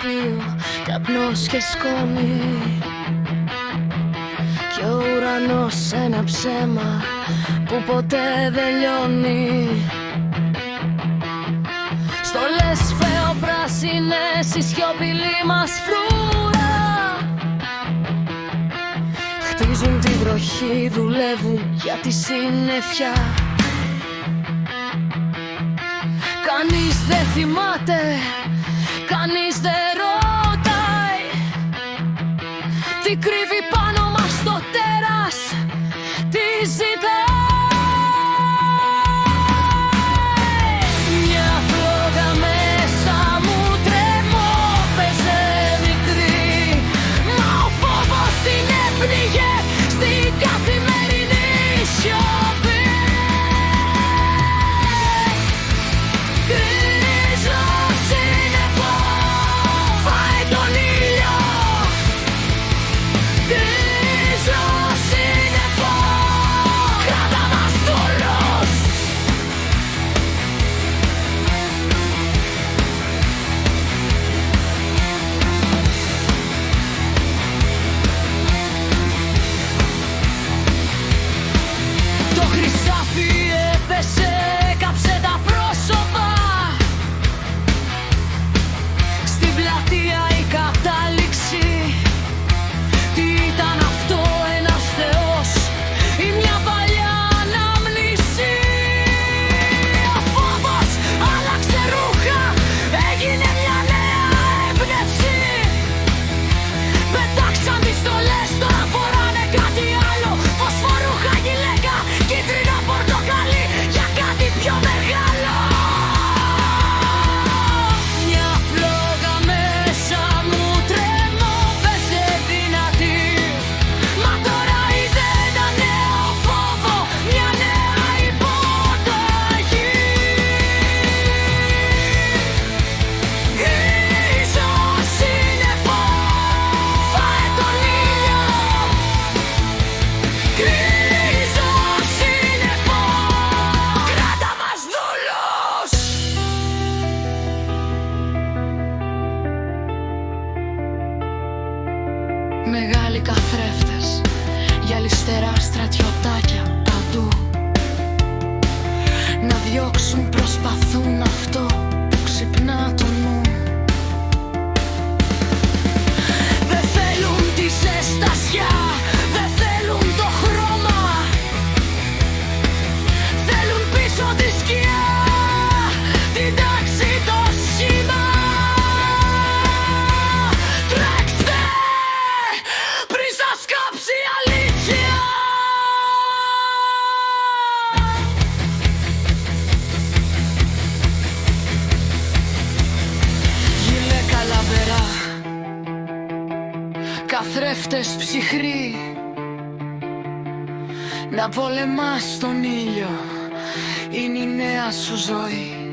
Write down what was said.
τοπίο, καπνός και σκόνη. Και ο ουρανός ένα ψέμα που ποτέ δεν λιώνει. Στολές φεοπράσινες, η σιωπηλή μας φρούρα. Χτίζουν τη βροχή, δουλεύουν για τη συννεφιά. Κανείς δεν θυμάται, κανείς δεν ρωτάει τι κρύβει πάνω μας το τέρας, τι ζητάει. Μια φλόγα μέσα μου τρέμω, παίζε μικρή, μα ο φόβος την έπνιγε στην καθημερινή σιωπή. Γκρίζο σύννεφο φάει τον ήλιο. Γκρίζο σύννεφο κράτα μας δούλους. Το χρυσάφι έπεσε, κάψε τα πρόσωπα. Στην πλατεία η κατάληξη. Τι ήταν αυτό, ένας θεός ή μια παλιά ανάμνηση? Ο φόβος άλλαξε ρούχα, έγινε μια νέα έμπνευση. Πετάξαν τις στολές, τώρα φοράνε κάτι άλλο. Φωσφορούχα γυλαίκα, κίτρινα πορτοκαλί για κάτι πιο μεγάλο. Μια φλόγα μέσα μου τρέμω, παίζε δυνατή. Μα τώρα είδε ένα νέο φόβο, μια νέα υποταγή. Γκρίζο σύννεφο φάει τον ήλιο. Γκρίζο σύννεφο κράτα μας δούλους. Μεγάλοι καθρέφτες, γυαλιστερά στρατιωτάκια παντού. Να διώξουν προσπαθούν αυτό που ξυπνά το νου. Δεν θέλουν τη ζεστασιά, δεν θέλουν το χρώμα. Θέλουν πίσω τη σκιά, την τάξη, το σήμα. Τρέξτε πριν σας κάψει η αλήθεια. Γυλαίκα λαμπερά, καθρέφτες ψυχροί. Να πολεμάς τον ήλιο είναι η νέα σου ζωή.